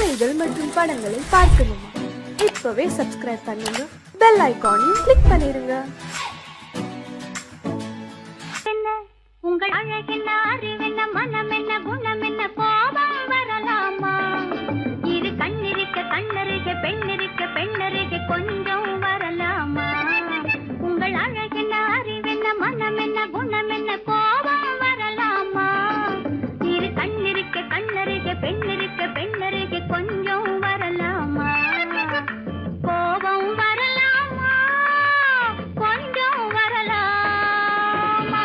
கதைகள் மற்றும் படங்களை பார்க்கணுமா? இப்பவே சப்ஸ்கிரைப் பண்ணுங்க, பெல் ஐகானையும் கிளிக் பண்ணிருங்க. உங்கள் அழகென்ன, அறிவென்ன, மனம் என்ன, குணம் என்ன, கோபம் வரலாமா? இரு கண்ணிருக்க கண்ணருக, பெண்ணிருக்க பெண்ணருக, கொஞ்சம் வரலாமா? உங்கள் அழகென்ன, அறிவென்ன, மனம் என்ன, குணம் என்ன, கோபம் வரலாமா? இரு கண்ணிருக்க கண்ணருக, பெண்ணிருக்க பெண்ணருக, கொஞ்சம் வரலாமா? கோபம் வரலாமா? கொஞ்சம் வரலாமா?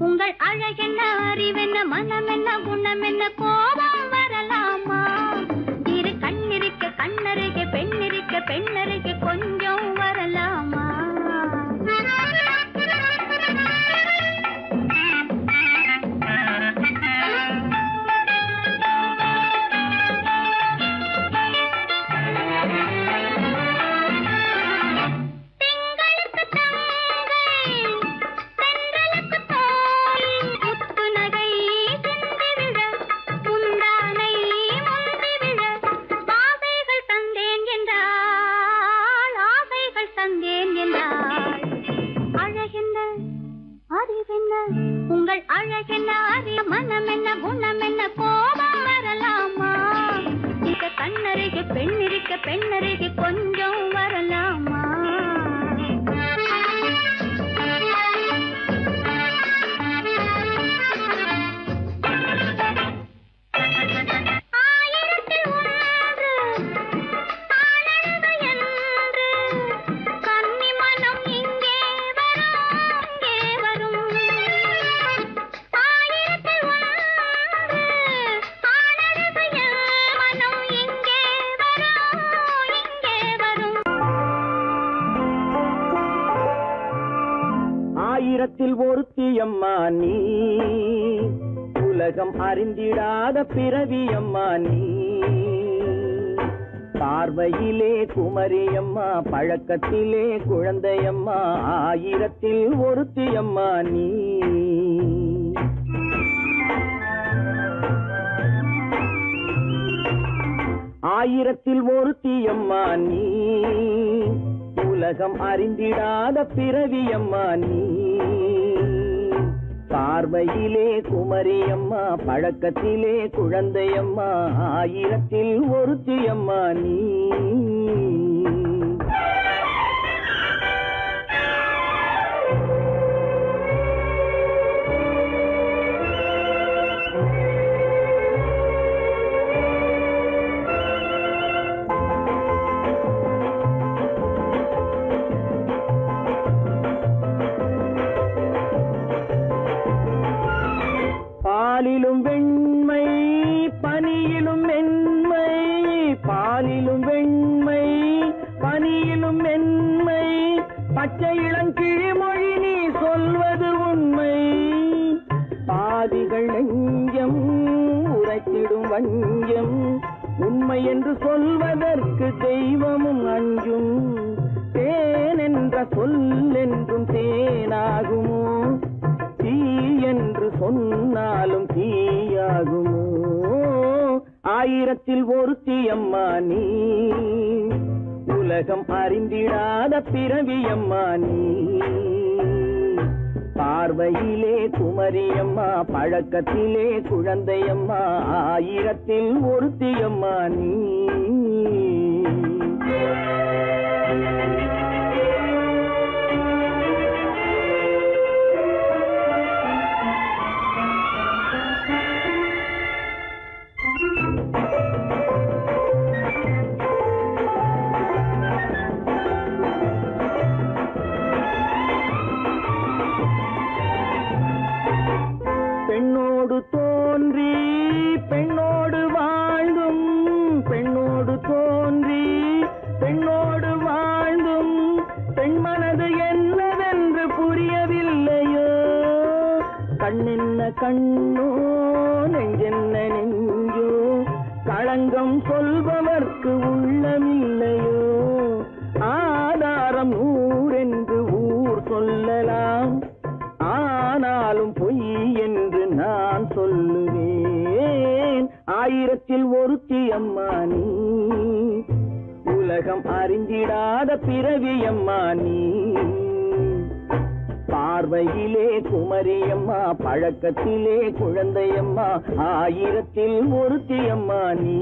உங்கள் அழகென்ன, அறிவென்ன, மனம் என்ன, குணம் என்ன, கோபம் வரலாமா? இரு கண்ணிருக்க கண்ணருக, பெண்ணிருக்க பெண்ணருக, கொஞ்சம் வரலாமா? உங்கள் அழகென்ன, அறிய, மனம் என்ன, குணம் என்ன, கோபம் வரலாமா? இங்க கண்ணருக பெண்ணிருக்க பெண்ணருக, கொஞ்சம் வரலாமா? ஆயிரத்தில் ஒருத்தியம்மா நீ, உலகம் அறிந்திடாத பிறவியம்மா நீ. பார்வையிலே குமரியம்மா, பழக்கத்திலே குழந்தையம்மா, ஆயிரத்தில் ஒருத்தியம்மா நீ. ஆயிரத்தில் ஒருத்தியம்மா நீ, உலகம் அறிந்திடாத பிறவியம்மா நீ. பார்வையிலே குமரியம்மா, பழக்கத்திலே குழந்தையம்மா, ஆயிரத்தில் ஒருத்தியம்மா நீ. பாலிலும் வெண்மை, பனியிலும் மென்மை, பாலிலும் வெண்மை, பனியிலும் மென்மை, பச்சை இளங்கிழிமொழி நீ சொல்வது உண்மை. பாதிகள் நெஞ்சம் உரைத்திடும் வஞ்சம், உண்மை என்று சொல்வதற்கு தெய்வமும் அஞ்சும். தேன் என்ற சொல் என்றும் தேனாகுமோ? தீ என்று சொன்னாலும் தீயாகுமோ? ஆயிரத்தில் ஒருத்தியம்மா நீ, உலகம் அறிந்திடாத பிறவியம்மா நீ. பார்வையிலே குமரியம்மா, பழக்கத்திலே குழந்தையம்மா, ஆயிரத்தில் ஒருத்தியம்மா நீ. கண்ணோ நெஞ்சென்ன நெஞ்சோ களங்கம் சொல்பவர்க்கு உள்ளமில்லையோ ஆதாரம் ஊரென்று ஊர் சொல்லலாம் ஆனாலும் பொய் என்று நான் சொல்லுவேன் ஆயிரத்தில் ஒருத்தி அம்மா நீ உலகம் அறிந்திடாத பிறவி அம்மா நீ பார்வையிலே குமரியம்மா பழக்கத்திலே குழந்தையம்மா ஆயிரத்தில் ஒருத்தி அம்மா நீ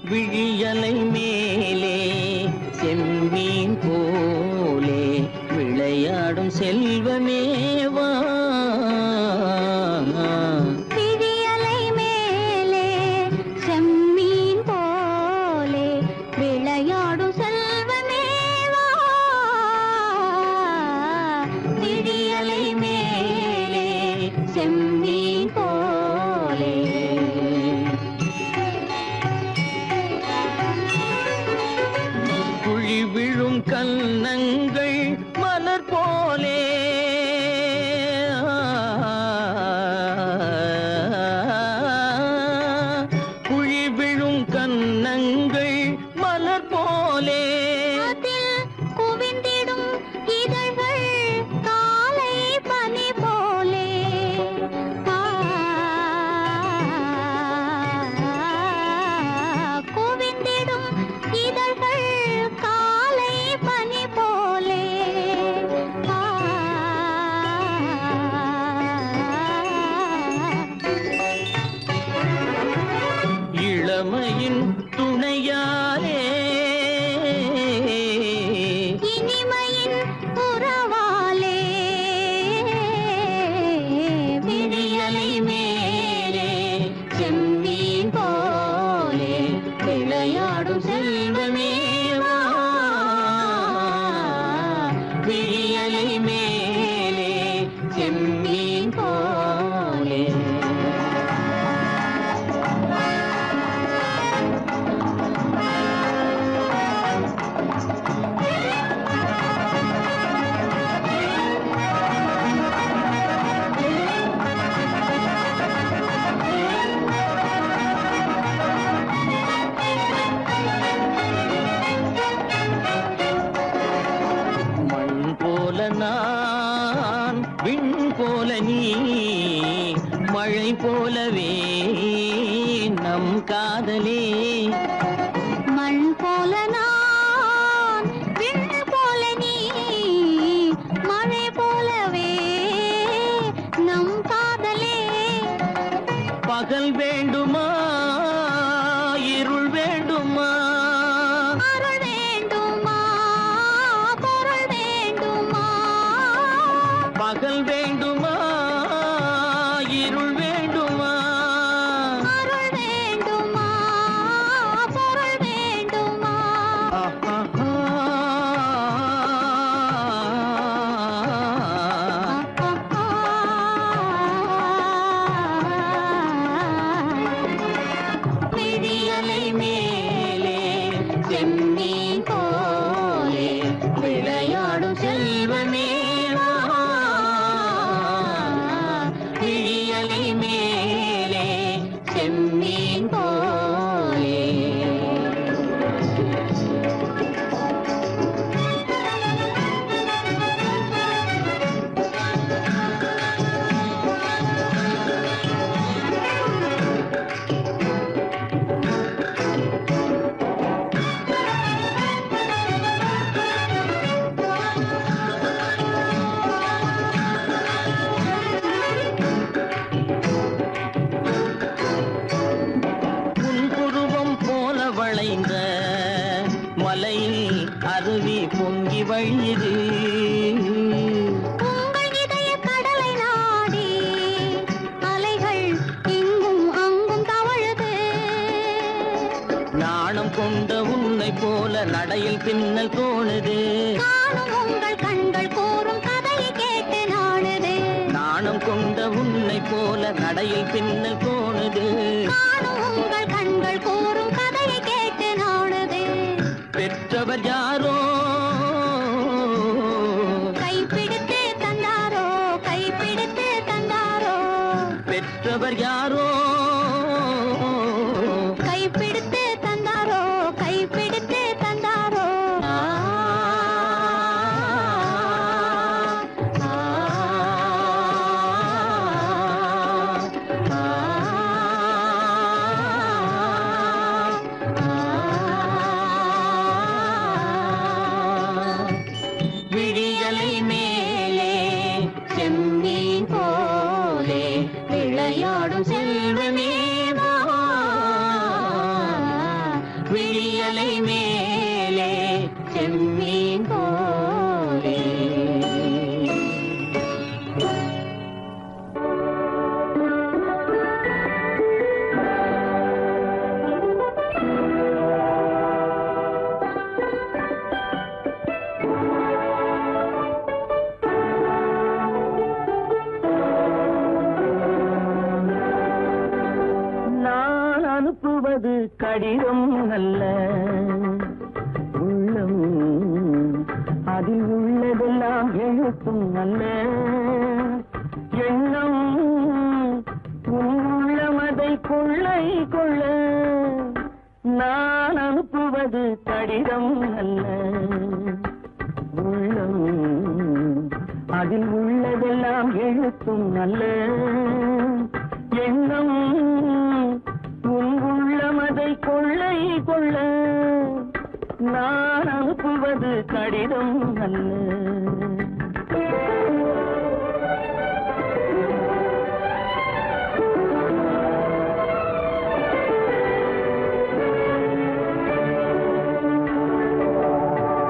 விழியலை மேலே செம்மீன் போலே விளையாடும் செல்வமேவா விழியலை மேலே செம்மீன் போலே விளையாடும் செல்வமேவா விழியலை மேலே செம்மீன் போலே குழி விழும் கன்னங்கள் மலர் போலே குழி விழும் கன்னங்கள் மலர் போலே அதில் குவிந்திடும் இதழ்கள் காலை பனி போலே குவிந்திடும் இதழ்கள் காலை பனி போலே இளமையின் துணையாலே இனிமையின் உறவாலே விழியலை மேலே செம்மீன் போலே விளையாடும் செல்வமேவா விழியலை மேலே செம்மீன் போலே மண் போல நான் விண் போல நீ மழை போலவே நம் காதலே மண் போல நான் விண் போல நீ மழை போலவே நம் காதலே பகல் வேண்டுமா இருள் வேண்டுமா அருள் வேண்டுமா பொருள் வேண்டுமா பகல் வேண்டுமா இருள் வேண்டுமா அருள் வேண்டுமா பொருள் வேண்டுமா விழியலை மேலே செம்மீன் போலே விளையாடும் செல்வமேவா விழியலை மேலே செம்மீன் போலே வளைந்த மலையில் அருவி பொங்கி வழியுது. உங்கள் இதய கடலை நாடி அலைகள் இங்கும் அங்கும் தவழுது. நாணம் கொண்ட உன்னை போல நடையில் பின்னல் தோணுது. நானும் உங்கள் கண்கள் கூறும் கதையை கேட்டு நாடுது. நாணம் கொண்ட உன்னை போல நடையில் பின்னல் தோணுது. நானும் உங்கள் கண்கள் கூறும் கதையை கேட்டு நாடுது. பெற்றவர் யாரோ கைப்பிடித்து தந்தாரோ, கைப்பிடித்து தந்தாரோ. பெற்றவர் யாரோ கைப்பிடித்து தந்தாரோ, கைப்பிடித்து தந்தாரோ. விழியலை மேலே செம்மீன் போலே விளையாடும் செல்வமே வா. விழியலை மேலே செம்மீன் போலே. நான் அனுப்புவது கடிதம் அல்ல, உள்ளம் அதில் உள்ளதெல்லாம் எழுத்தும் அல்ல. எண்ணம் உன் உள்ளமதை கொள்ளை கொள்ள. நான் அனுப்புவது கடிதம் அல்ல, உள்ளம் அதில் உள்ளதெல்லாம் எழுத்தும் அல்ல. எண்ணம் உன் உள்ளமதை கொள்ளை கொள்ள. நான் அனுப்புவது கடிதம் அல்ல.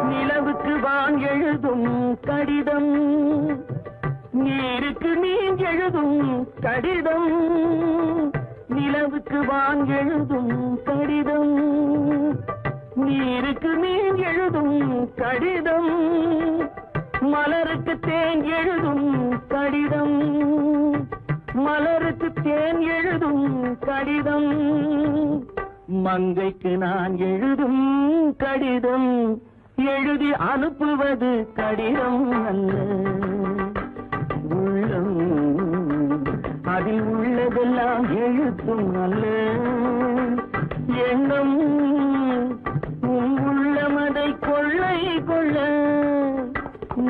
நிலவுக்கு வான் எழுதும் கடிதம், நீருக்கு நீர் எழுதும் கடிதம். நிலவுக்கு வான் எழுதும் கடிதம், நீருக்கு நீர் எழுதும் கடிதம். மலருக்கு தேன் எழுதும் கடிதம், மலருக்கு தேன் எழுதும் கடிதம். மங்கைக்கு நான் எழுதும் கடிதம், எழுதி அனுப்புவது கடிதம் அல்ல. உள்ளம் அதில் உள்ளதெல்லாம் எழுத்தும் அல்ல. எண்ணம் உன் உள்ளமதை கொள்ளை கொள்ள.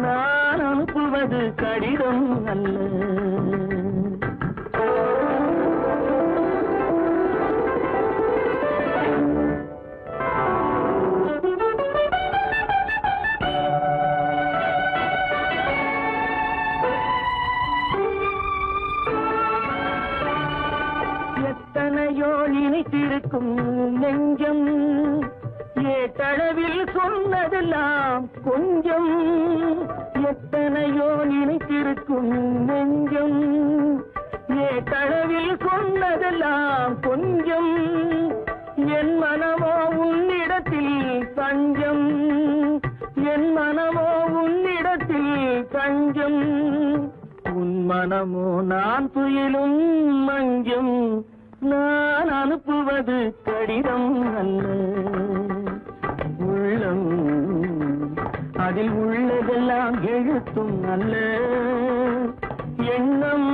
நான் அனுப்புவது கடிதம் அல்ல. எத்தனையோ நினைத்திருக்கும் நெஞ்சம், ஏட்டளவில் சொன்னதெல்லாம் கொஞ்சம். எத்தனையோ நினைத்திருக்கும் நெஞ்சம், ஏட்டளவில் சொன்னதெல்லாம் கொஞ்சம். என் மனமோ உன்னிடத்தில் தஞ்சம், என் மனமோ உன்னிடத்தில் தஞ்சம். உன் மனமோ நான் துயிலும் மஞ்சம். நான் அனுப்புவது கடிதம் அல்ல, உள்ளம் அதில் உள்ளதெல்லாம் எழுத்தும் அல்ல. எண்ணம்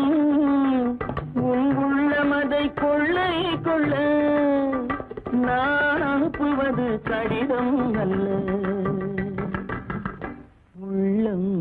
உன் உள்ளமதை கொள்ளை கொள்ள. நான் அனுப்புவது கடிதம் அல்ல, உள்ளம்.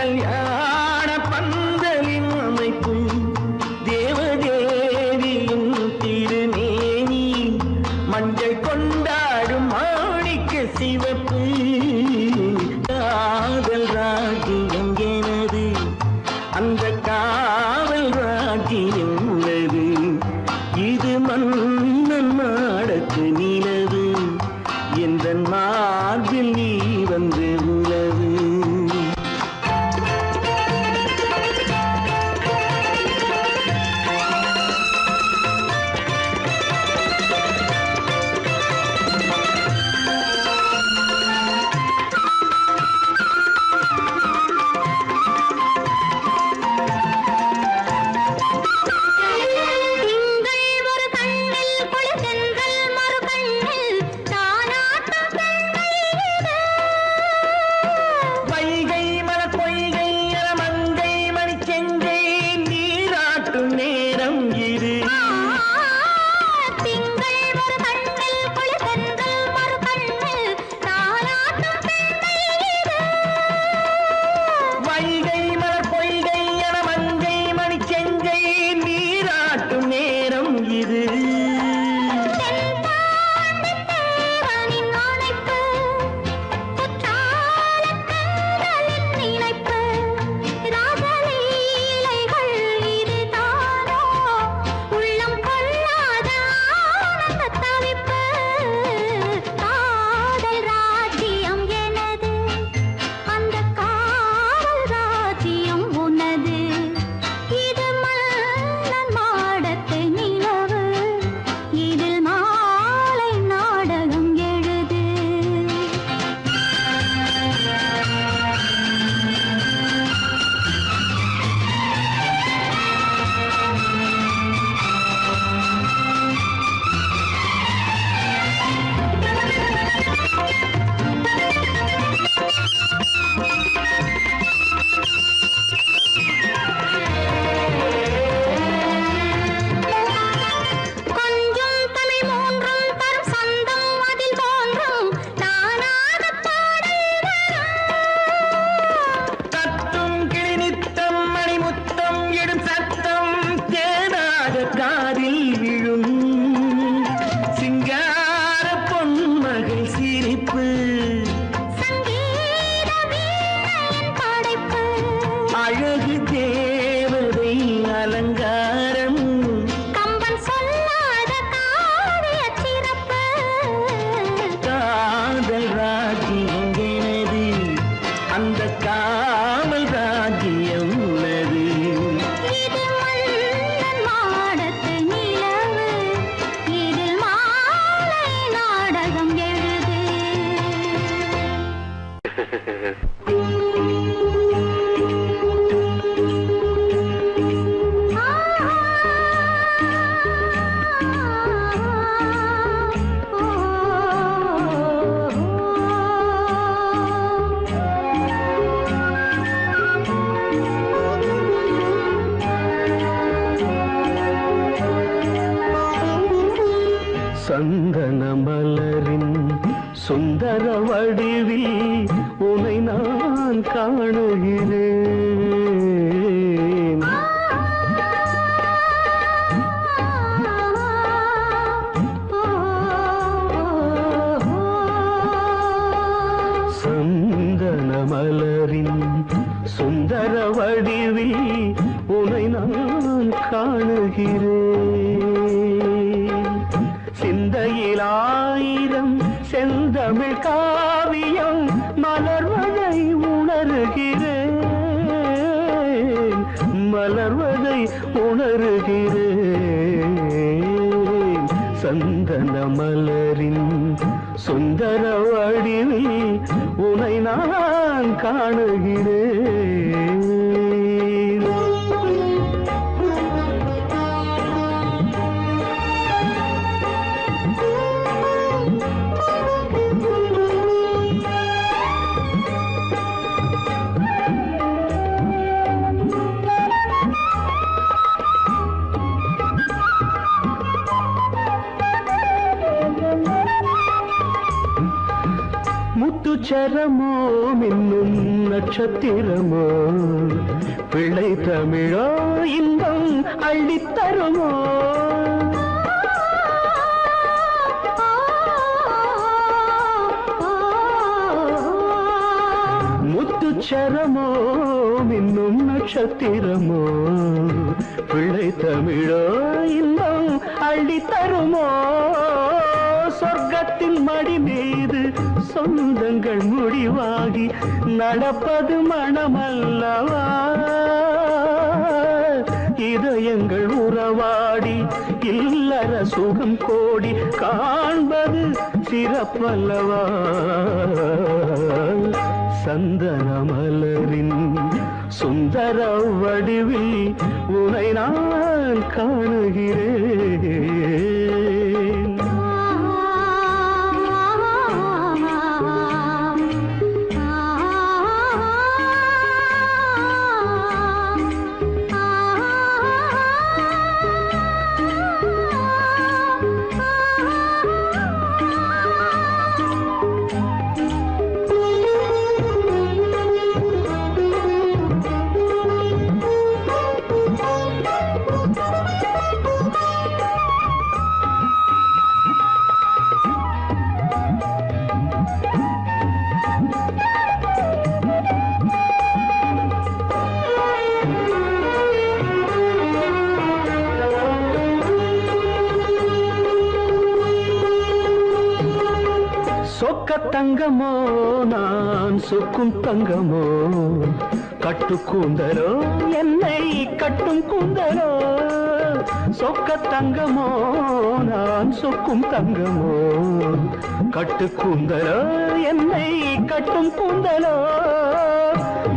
கல்யாண பந்தலின் அமைப்பு தேவதேவியின் திருமேனி மஞ்சள் கொண்டாடும் மாணிக்க சிவப்பு காதல் ராஜ்யம் எனது அந்த காவல் ராஜ்யம் உள்ளது இது மன்னன் மாடத்து நிலவு எந்த மார்பில் நீ வந்து உலவு சந்தன மலரின் சுந்தர வடிவில் உனை நான் காணுகிறேன். சந்தன மலரின் சுந்தர வடிவில் உனை நான் காணுகிறேன். சிந்தையில் ஆயிரம் செந்தமிழ் காவியம் மலர்வதை உணர்கிறேன், மலர்வதை உணர்கிறேன். சந்தன மலரின் சுந்தர வடிவில் உனை நான் காணுகிறேன். முத்துச்சரமோ மின்னும் நட்சத்திரமோ பிள்ளை தமிழோ இன்பம் அள்ளித்தருமோ முத்துச்சரமோ மின்னும் நட்சத்திரமோ பிள்ளை தமிழோ இன்பம் அள்ளித்தருமோ சொர்க்கத்தின் மடி மீது சொந்தங்கள் முடிவாகி நடப்பது மனமல்லவா இதயங்கள் உறவாடி இல்லற சுகம் கோடி காண்பது சிறப்பல்லவா சந்தன மலரின் சுந்தர வடிவில் உனை நான் காணுகிறேன் சொக்க தங்கமோ நான் சொக்கும் தங்கமோ கட்டு கூந்தலோ என்னை கட்டும் கூந்தலோ சொக்க தங்கமோ நான் சொக்கும் தங்கமோ கட்டு கூந்தலோ என்னை கட்டும் கூந்தலோ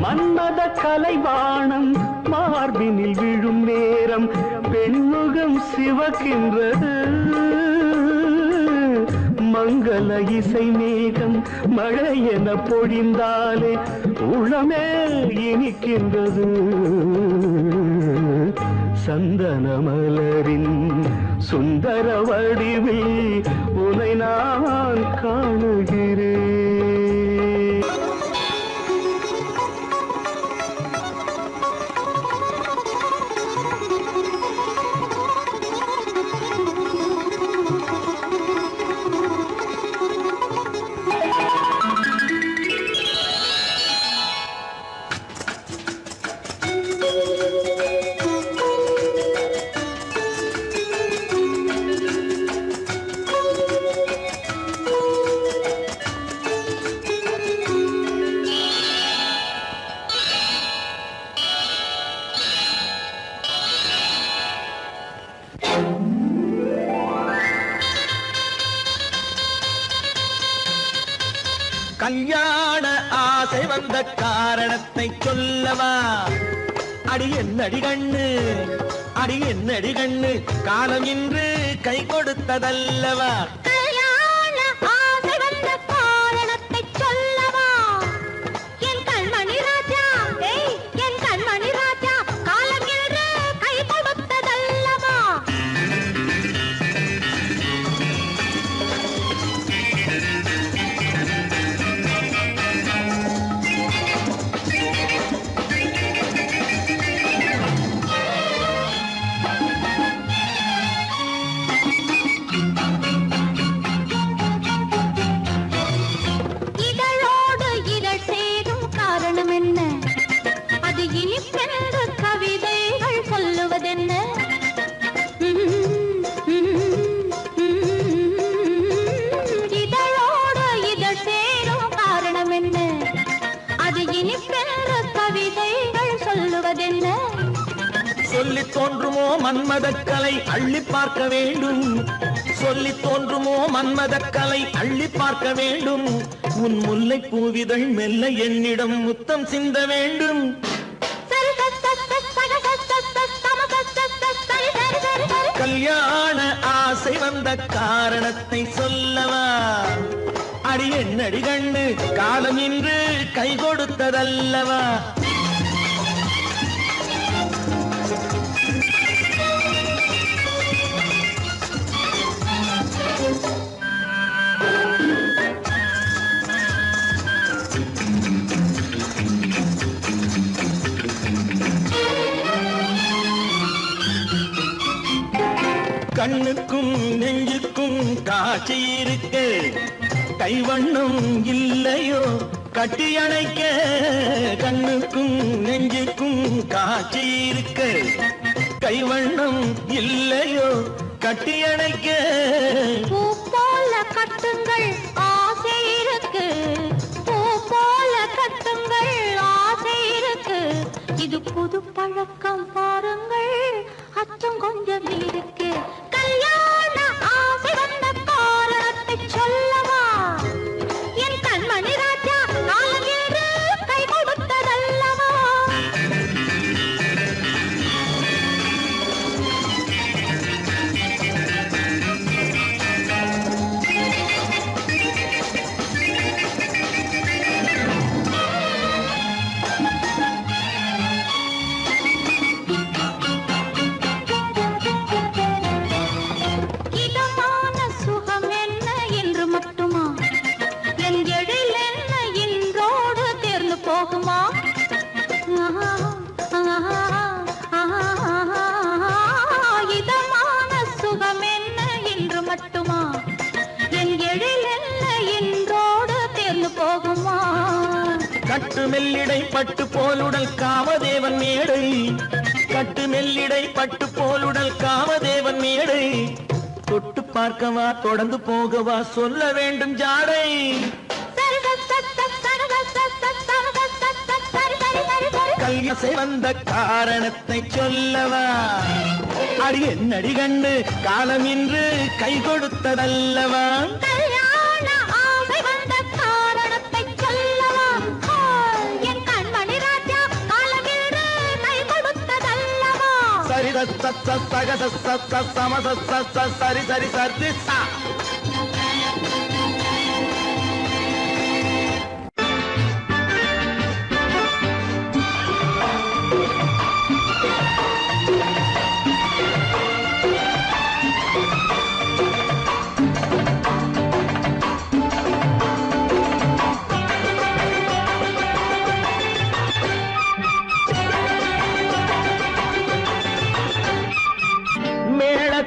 மன்மத கலைவாணம் மார்பினில் விழும் நேரம் பெண்முகம் சிவக்கின்றது மங்கள இசை மேகம் மழை என பொழிந்தாலே உளமே இனிக்கின்றது சந்தன மலரின் சுந்தர வடிவில் உனை நான் காணுகிறேன் கல்யாண ஆசை வந்த காரணத்தை சொல்லவா அடி என்னடி கண்ணு அடி என்னடி கண்ணு காலம் இன்று கை கொடுத்ததல்லவா சொல்லி தோன்றுமோ மன்மதக்கலை அள்ளி பார்க்க வேண்டும் சொல்லி தோன்றுமோ மன்மதக்கலை அள்ளி பார்க்க வேண்டும் உன் முல்லை பூவிதழ் மெல்ல என்னிடம் முத்தம் சிந்த வேண்டும் கல்யாண ஆசை வந்த காரணத்தை சொல்லவா அடி என்னடி கண்ணு காலம் இன்று கை கொடுத்ததல்லவா கண்ணுக்கும் நெஞ்சுக்கும் காட்சி இருக்கு கைவண்ணம் இல்லையோ கட்டி அணைக்க கண்ணுக்கும் நெஞ்சுக்கும் காட்சி இருக்கு கைவண்ணம் இல்லையோ கட்டி அணைக்க பூ போல கட்டுங்கள் ஆசை இருக்கு பூ போல கட்டுங்கள் ஆசை இருக்கு இது புது பழக்கம் பாருங்கள் அச்சம் கொஞ்சம் இருக்கு கல்யாண ஆசை வந்த காரணத்தை சொல்லவா என் கண்மணி ராஜா நாளேறு கை கொடுத்ததல்லவா இதமான சுகம் என்ன என்று மட்டுமா என் எழில் என்ன இன்றோடு தேர்ந்து போகுமா இதமான சுகம் என்ன என்று மட்டுமா என் எழில் என்ன இன்றோடு தேர்ந்து போகுமா கட்டு மெல்லிடை பட்டு போலுடல் காமதேவன் மேடை கட்டு மெல்லிடை பட்டு போலுடல் காமதேவன் மேடை தொட்டு பார்க்கவா தொடர்ந்து போகவா சொல்ல வேண்டும் ஜாடை கல்யாசை வந்த காரணத்தை சொல்லவா அடி என்னடி கண்டு காலம் இன்று கை கொடுத்ததல்லவா கல்யாண ஆசை வந்த காரணத்தை சொல்லவா என் கண்மணி ராஜா காலமேறு கை கொடுத்ததல்லவா சரி சகத சமத சரி சரி சரி சா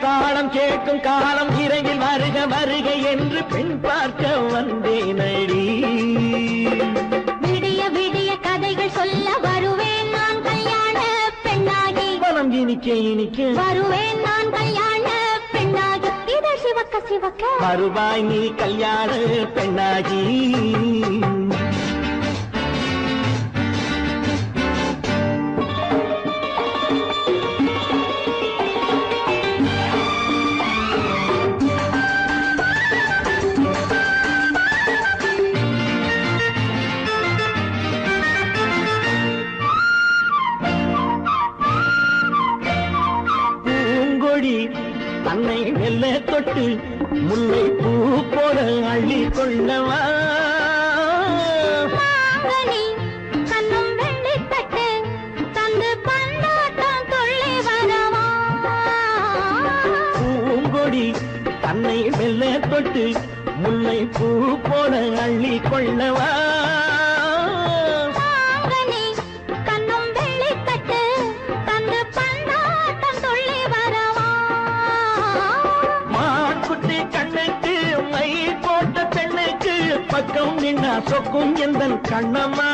தாளம் கேட்கும் காலம் விரைவில் வருக வருக என்று பெண் பார்க்க வந்தேனடி விடிய விடிய கதைகள் சொல்ல வருவேன் நான் கல்யாண பெண்ணாகி மனம் இனிக்க இனிக்க வருவேன் நான் கல்யாண பெண்ணாகி இதை சிவக்க சிவக்க வருவாய் நீ கல்யாண பெண்ணாகி தன்னை வெல்ல தொட்டு முல்லை பூ போல அள்ளி கொள்ளவா கண்ணும் வெள்ளி தட்டு தந்து பந்தாட்டம் தொள்ளி வரவா பூங்கொடி தன்னை வெல்ல தொட்டு முல்லை பூ போல அள்ளி கொள்ளவா பக்கம் நின்னா சொக்கும் எந்தன் கண்ணம்மா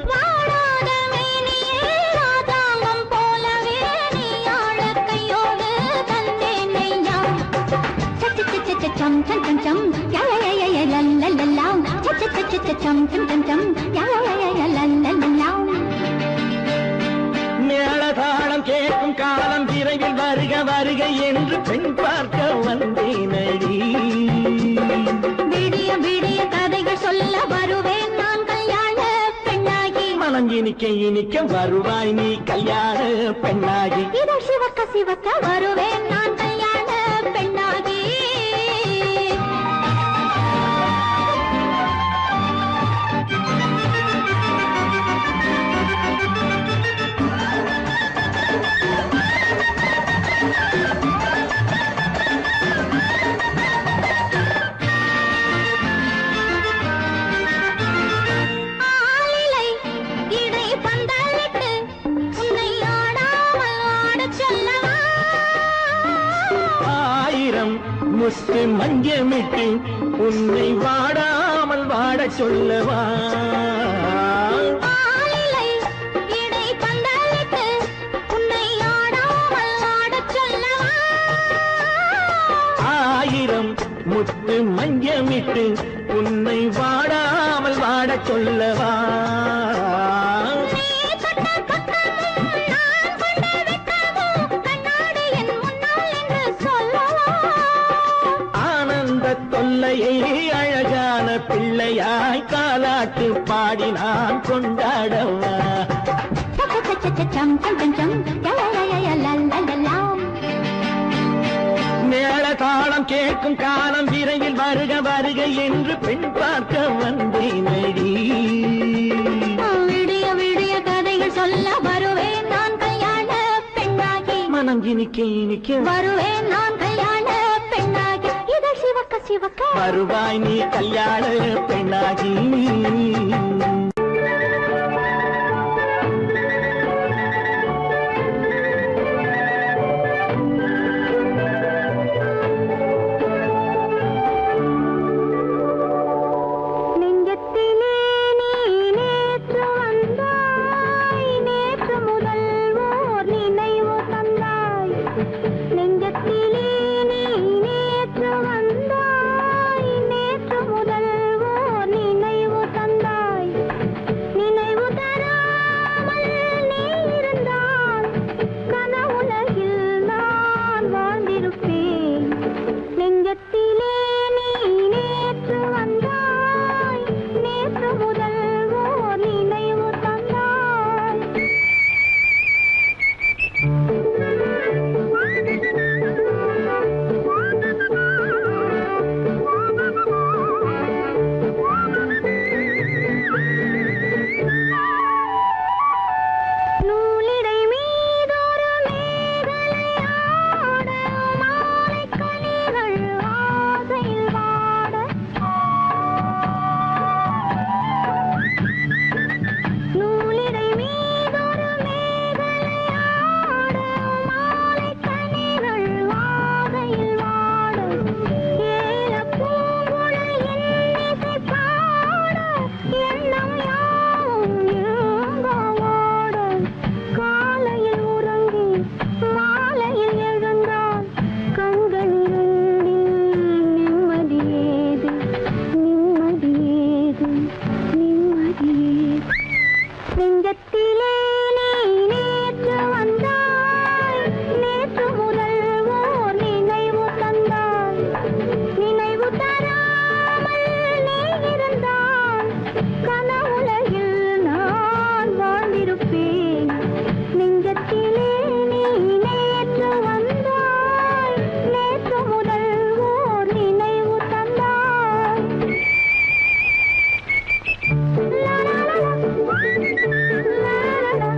வாடாத மேனியே ராதாங்கம் போலவே நீ ஆழ கையோடு தந்தேன் நெய்யா சம் சம் சம் சம் யா யா யா யா லல்லல்லா சம் சம் சம் சம் யா யா யா லல்லல்லா மேளதாளம் கேட்கும் காலம் விரைவில் வருக வருக என்று பெண் பார்க்க வந்தேனடி விடிய விடிய கதைகள் சொல்ல வருவேன் நான் கல்யாண பெண்ணாகி மனம் இனிக்க இனிக்க வருவாய் நீ கல்யாண பெண்ணாகி இதை சிவக்க சிவக்க வருவேன் நான் கல்யாண பெண்ணாகி முத்து மஞ்சமிட்டு உன்னை வாடாமல் வாடச் சொல்லவா ஆளிலை இடை பந்தலிட்டு உன்னை ஆடாமல் ஆடச் சொல்லவா ஆயிரம் முத்து மஞ்சமிட்டு உன்னை வாடாமல் வாடச் சொல்லவா நீ தொட்ட பக்கமும் நான் கொண்ட வெட்கமும் கண்ணாடி என் முன்னால் என்று சொல்லவா ஆனந்த தொல்லையை அழகான பிள்ளையாய் காலாட்டு பாடி நான் கொண்டாடவா சம் சம் சம் சம் லலலலலலலலாம் மேள தாளம் கேட்கும் காலம் விரைவில் வருக வருக என்று பெண் பார்க்க வந்தேனடி விடிய விடிய கதைகள் சொல்ல வருவேன் நான் கல்யாண பெண்ணாகி மனம் இனிக்க வருவேன் நான் கல்யாண பெண்ணாகி இதழ் சிவக்க சிவக்க வருவாய் நீ கல்யாண பெண்ணாகி நெஞ்சத்திலே நீ நேற்று வந்தாய் நேற்று முதல் ஓர் நினைவு தந்தாய் நெஞ்சத்திலே நீ நேற்று வந்தாய் நேற்று முதல் ஓர் நினைவு தந்தாய் நினைவு தராமல் நீ இருந்தால் கனவுலகில் நான் வாழ்ந்திருப்பேன் நெஞ்சத்திலே நீ நேற்று வந்தாய் நேற்று முதல் ஓர் நினைவு தந்தாய் நூலிடை மீதொரு மேகலையாட மாலைக் கனிகள் ஆசையில் வாட நூலிடை மீதொரு மேகலையாட மாலைக் கனிகள் ஆசையில் வாட ஏலப் பூங்குழல் என் இசை பாட எண்ணம் யாவும் ஏங்க ஓட காலையில் உறங்கி மாலையில் எழுந்தால் கண்கள் இரண்டில் நிம்மதியேது நிம்மதியேது நிம்மதியேது நெஞ்சத்திலே நீ நேற்று வந்தாய் நேற்று முதல் ஓர் நினைவு தந்தாய் நினைவு தராமல் நீ இருந்தால் கனவுலகில் நான் வாழ்ந்திருப்பேன் நெஞ்சத்திலே நீ நேற்று வந்தாய் நேற்று முதல் ஓர் நினைவு தந்தாய் லா லா லா லா லா லா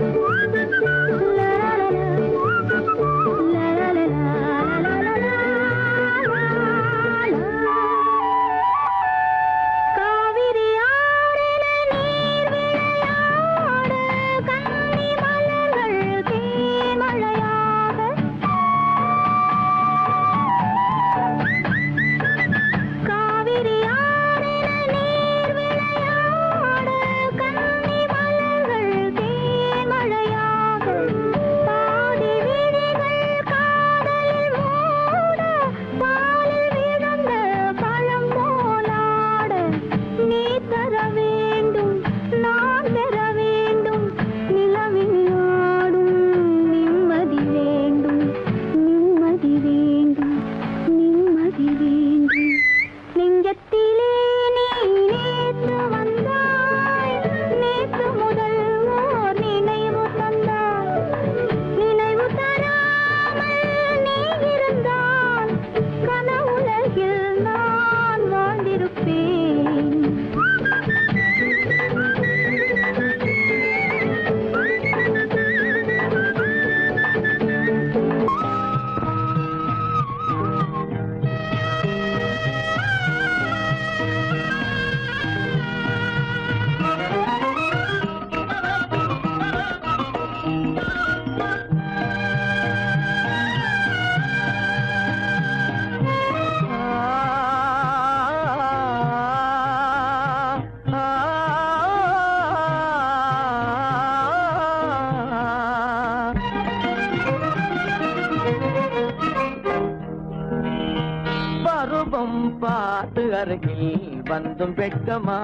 பார்த்து அருகில் வந்தும் வெட்கமா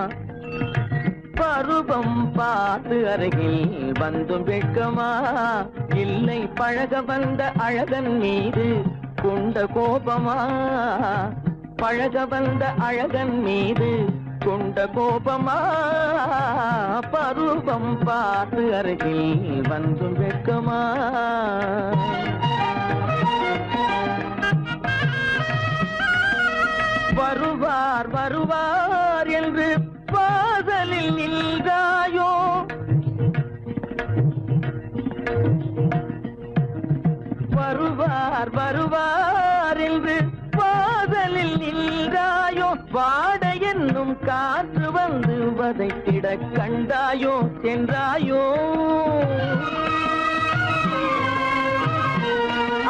பருவம் பார்த்து அருகில் வந்தும் வெட்கமா இல்லை பழக வந்த அழகன் மீது கொண்ட கோபமா பழக வந்த அழகன் மீது கொண்ட கோபமா பருவம் பார்த்து அருகில் வந்தும் வெட்கமா வருவார் வருவார் என்று வாசலில் நின்றாயோ வருவார் வருவார் என்று வாசலில் நின்றாயோ வாட என்னும் காற்று வந்து வதைத்திட கண்டாயோ சென்றாயோ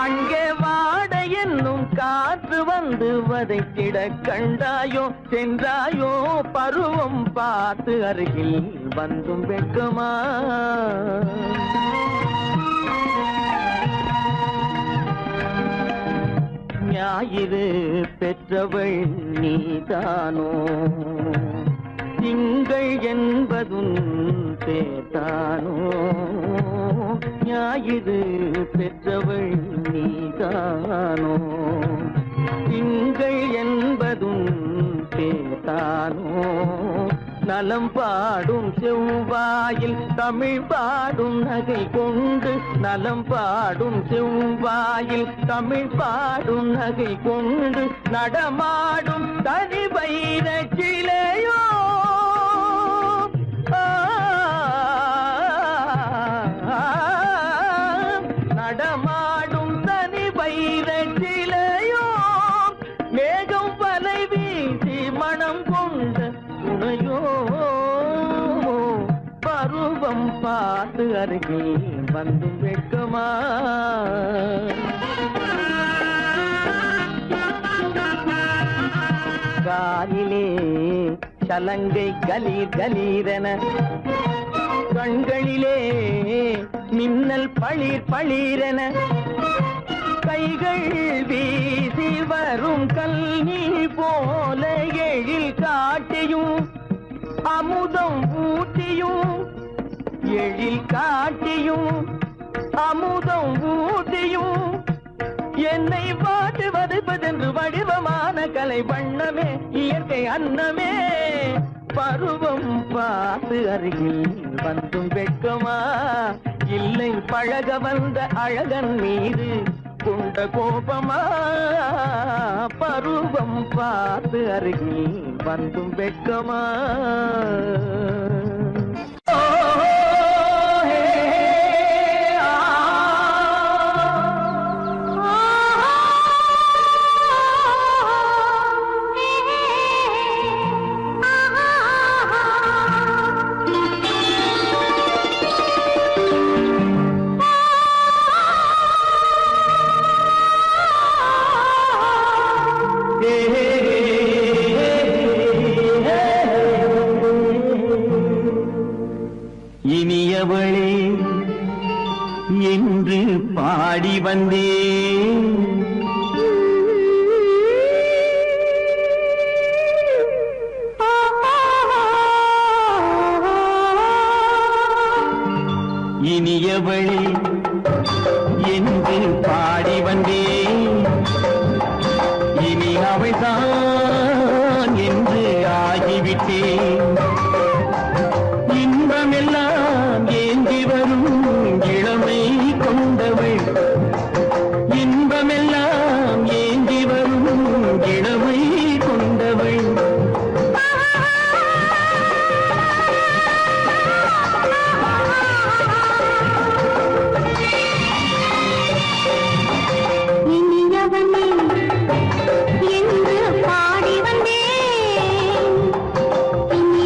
அங்கே வாட என்னும் காற்று வந்து வதைத்திட கண்டாயோ சென்றாயோ பருவம் பார்த்து அருகில் வந்தும் வெட்கமா ஞாயிறு பெற்றவள் நீதானோ திங்கள் என்பதும் பேதானோ ஞாயிறு பெற்றவள் நீதானோ திங்கள் என்பதும் பேதானோ நலம் பாடும் செவ்வாயில் தமிழ் பாடும் நகை கொண்டு நலம் பாடும் செவ்வாயில் தமிழ் பாடும் நகை கொண்டு நடமாடும் தனி வைர சிலையோ நடமாடும் தனி வைர சிலையோ மேகம் வலை வீசி மனம் கொண்ட துணையோ பருவம் பார்த்து அருகில் வந்து வெட்கமா காலிலே சலங்கை கலீர் கலீரென கண்களிலே மின்னல் பளிர் பளிரென கைகள் வீசி வரும் கல்வி போல எழில் காட்டியும் அமுதம் ஊட்டியும் எழில் காட்டியும் அமுதம் ஊட்டியும் என்னை பாட்டு வதைப்பதென்று வடிவமான கலை வண்ணமே இயற்கை அன்னமே பருவம் பார்த்து அருகில் வந்தும் வெட்கமா இல்லை பழக வந்த அழகன் மீது கொண்ட கோபமா பருவம் பார்த்து அருகில் வந்தும் வெட்கமா இனியவளே என்று பாடி வந்தேன் இனியவளே என்று பாடி வந்தேன் இனி அவள்தான் என்று ஆகிவிட்டேன் இன்பமெல்லாம் ஏந்தி வரும் இளமை கொண்டவள் இன்பமெல்லாம் ஏந்தி வரும் இளமை கொண்டவள் இனியவனே என்று பாடி வந்தேன் இனி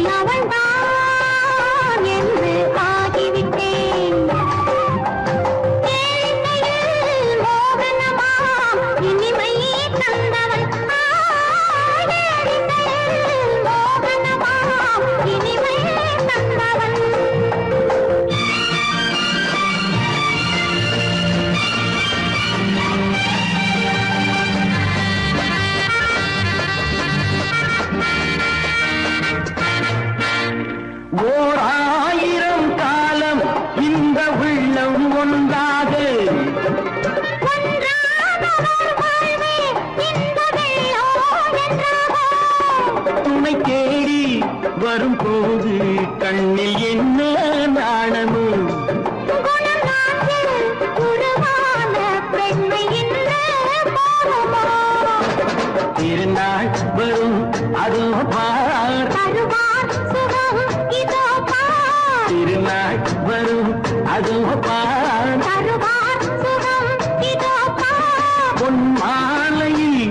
அதோ பார் தருவார் சுகம் இதோ பார் பொன் மாலையில்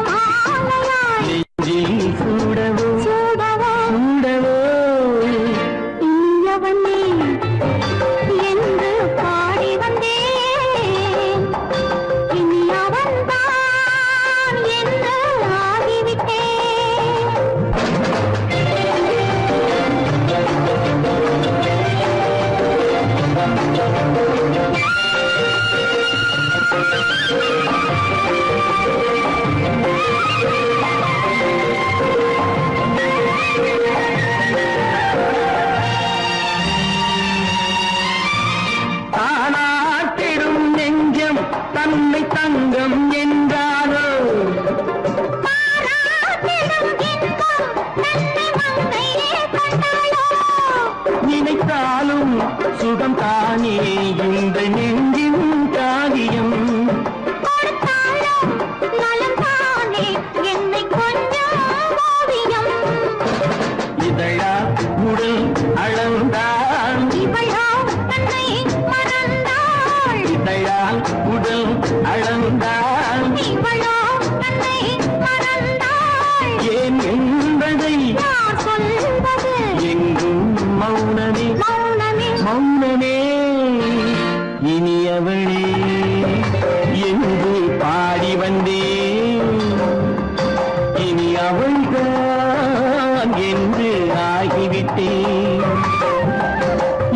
மாலையாய் நெஞ்சில் சூடவோ சூடவோ சூடவோ இனியவன் நீ என்று பாடி வந்தேன் இனி அவன்தான் என்று ஆகிவிட்டேன் தானாட்டிடும் நெஞ்சம் தன்னை தங்கம் என்றாரோ பாராட்டிடும் இன்பம் தன்னை மங்கையே கண்டாளோ நினைத்தாலும் சுகம் தானே இந்த நெஞ்சின் காரியம் கொடுத்தாலும் நலம் தானே என்னை கொஞ்சம் ஓவியம் இதழா உடல் அளந்தால் இவளோ தன்னை மறந்தாள் இதழால் உடல் அளந்தால் இவளோ தன்னை மறந்தாள் ஏன் என்பதை யார் சொல்வது எங்கும் மௌனமே மௌனமே மௌனமே இனியவளே என்று பாடி வந்தேன் இனி அவள்தான் என்று ஆகிவிட்டேன்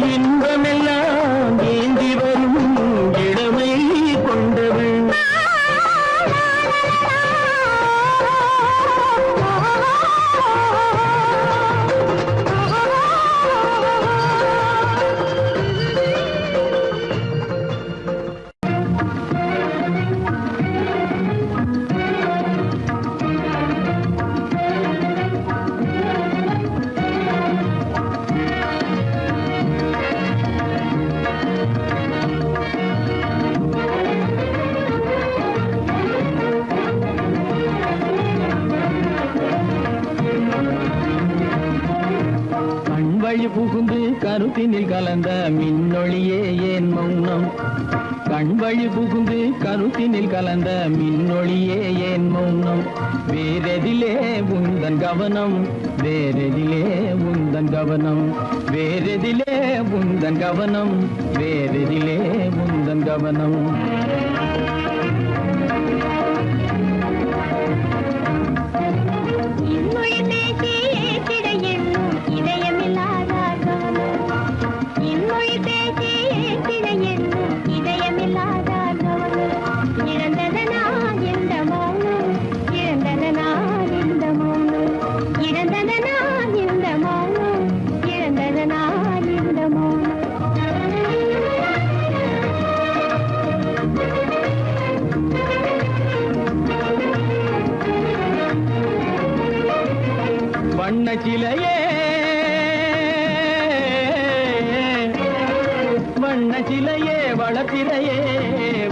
இன்பமெல்லாம் ஏந்தி வரும் இளமை கொண்டவள் கண்வழி புகுந்து கருத்தினில் கலந்த மின்னொளியே ஏன் மௌனம் கண்வழி புகுந்து கருத்தினில் கலந்த மின்னொளியே ஏன் மௌனம் வேறெதிலே உந்தன் கவனம் வேறெதிலே உந்தன் கவனம் வேறெதிலே உந்தன் கவனம் வேறெதிலே உந்தன் கவனம் இன்மொழி பேசி ஏற்றிட எண்ணும் இதயமில்லாதார் இன்மொழி பேசி ஏற்றிட எண்ணும் இதயமில்லாதார் இழந்ததனா எந்த மௌனம் இழந்ததனா இந்த மௌனம் இழந்ததனா இந்த மௌனம் இழந்ததனா இந்த மௌனம் வண்ண சிலையே வண்ண சிலையே வளப்பிறையே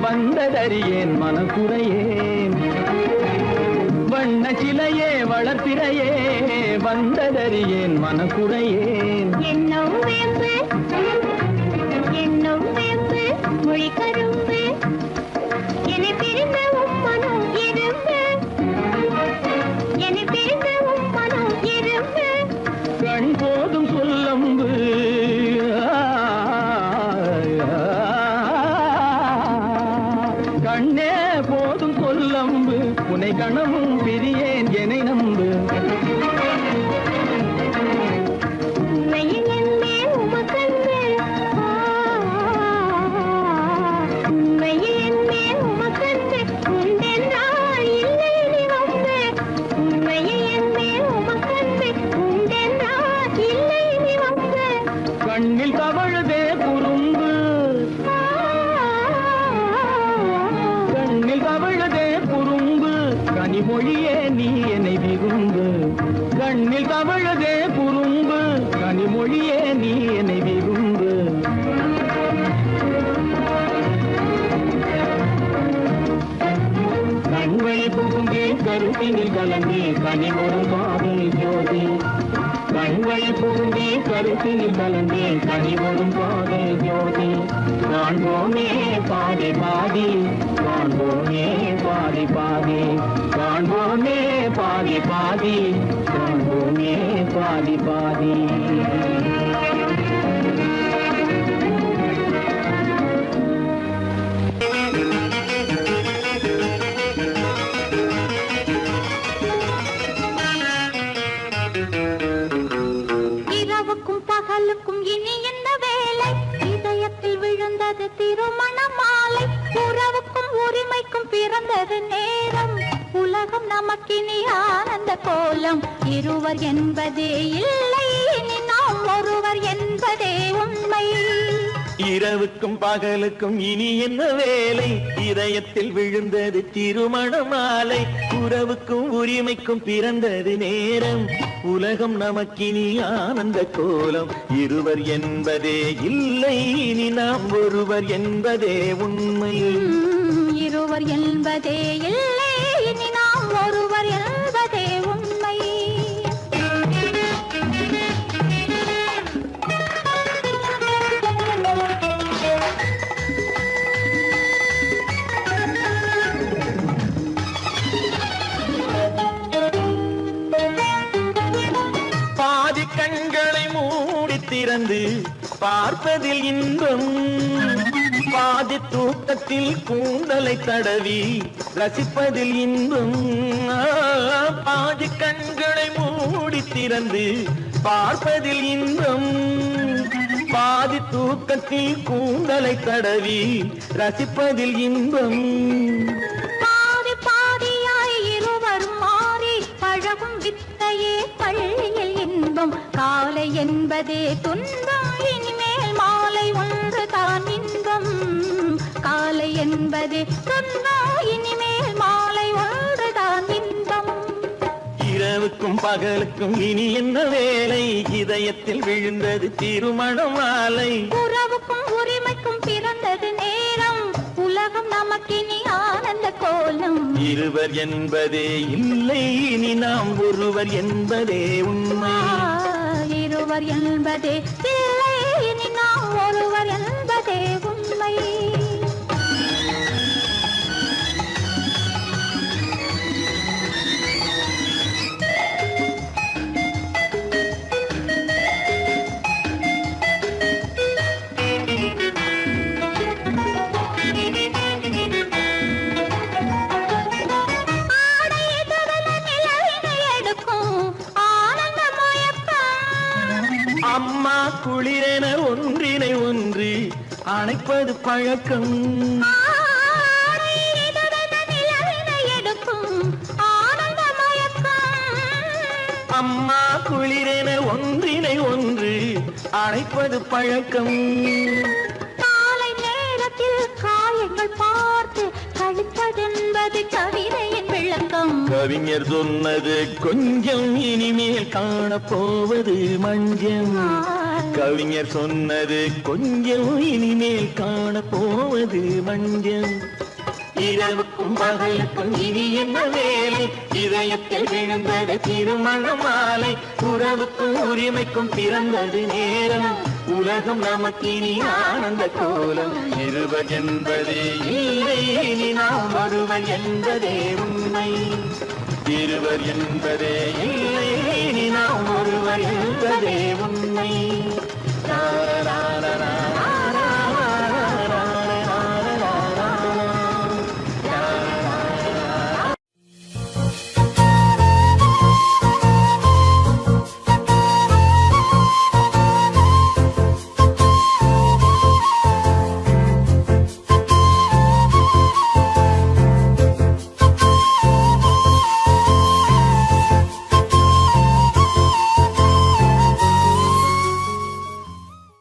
வந்ததறியேன் மனக்குறையேன் வண்ண சிலையே வளப்பிறையே வந்ததறியேன் மனக்குறையேன் என்னும் வேம்பு என்னும் வேம்பு மொழி கரும்பு என்னை பிரிந்த உம்மனும் இரும்பு என்னை பிரிந்த உம்மனும் இரும்பு கண் போதும் சொல்லம்பு கண்ணே போதும் சொல்லம்பு உனை கணமும் பிரியேன் எனை நம்பு உண்மையில் என்னே உமக்கன்று உண்மையில் என்னே உமக்கன்று உண்டென்றால் இல்லை நீ வம்பு உண்மையில் என்னே உமக்கன்று உண்டென்றால் இல்லை நீ வம்பு கண்ணில் தவழுதே குறும்பு கண்ணில் தவழுதே குறும்பு கனிமொழியே நீ என்னை விரும்பு கண்ணில் தவழுதே குறும்பு கனிமொழியே நீ என்னை விரும்பு கண்வழி புகுந்து கருத்தினில் கலந்து கனிமொரு காதல் ஜோதி கண்கள் பூண்டி கருத்தில் கலந்தே கனிவரும் பாதை ஜோதி காண்போமே பாதி பாதி காண்போமே பாதி பாதி காண்போமே பாதி பாதி காண்போமே பாதி பாதி இரவுக்கும் பகலுக்கும் இனி என்ன வேலை இதயத்தில் விழுந்தது திருமண மாலை உறவுக்கும் உரிமைக்கும் பிறந்தது நேரம் உலகம் நமக்கினி ஆனந்த கோலம் இருவர் என்பதே இல்லை இனி நாம் ஒருவர் என்பதே உண்மை இரவுக்கும் பகலுக்கும் இனி என்ன வேலை இதயத்தில் விழுந்தது திருமண மாலை உறவுக்கும் உரிமைக்கும் பிறந்தது நேரம் உலகம் நமக்கினி ஆனந்த கோலம் இருவர் என்பதே இல்லை இனி நாம் ஒருவர் என்பதே உண்மை இருவர் என்பதே இல்லை இனி நாம் ஒருவர் என்பதே உண்மை பாதி கண்களை மூடி திறந்து பார்ப்பதில் இன்பம் பாதி தூக்கத்தில் கூந்தலை தடவி ரசிப்பதில் இன்பம் பாதி கண்களை மூடி திறந்து பார்ப்பதில் இன்பம் பாதி தூக்கத்தில் கூந்தலை தடவி ரசிப்பதில் இன்பம் பாதி பாதியாய் இருவரும் மாறி பழகும் வித்தையே பள்ளியில் இன்பம் காலை என்பதே துன்பம் இனிமேல் மாலை ஒன்று தான் இன்பம் காலை என்பதே துன்பம் இனிமேல் மாலை ஒன்று தான் இன்பம் இரவுக்கும் பகலுக்கும் இனி என்ன வேலை இதயத்தில் விழுந்தது திருமண மாலை உறவுக்கும் உரிமைக்கும் பிறந்தது நேரம் உலகம் நமக்கினி ஆனந்த கோலம் இருவர் என்பதே இல்லை இனி நாம் ஒருவர் என்பதே உண்மை இருவர் என்பதே இல்லை இனி நாம் ஒருவர் என்பதே உண்மை அம்மா குளிரென ஒன்றினை ஒன்று அணைப்பது பழக்கம் அம்மா குளிரென ஒன்றினை ஒன்று அணைப்பது பழக்கம் காலை நேரத்தில் காயங்கள் பார்த்து கழிப்பதென்பது கவிதையின் விளக்கம் கவிஞர் சொன்னது கொஞ்சம் இனிமேல் காணப்போவது மஞ்சம் கவிஞர் சொன்னது கொஞ்சம் இனிமேல் காணப்போவது மஞ்சம் இரவுக்கும் பகலுக்கும் இனி என்ன வேலை இதயத்தில் விழுந்தது திருமண மாலை உறவுக்கும் உரிமைக்கும் பிறந்தது நேரம் உலகம் நமக்கினி ஆனந்த கோலம் இருவர் என்பதே இல்லை இனி நாம் ஒருவர் என்பதே உண்மை இருவர் என்பதே இல்லை இனி நாம் ஒருவர் என்பதே உண்மை.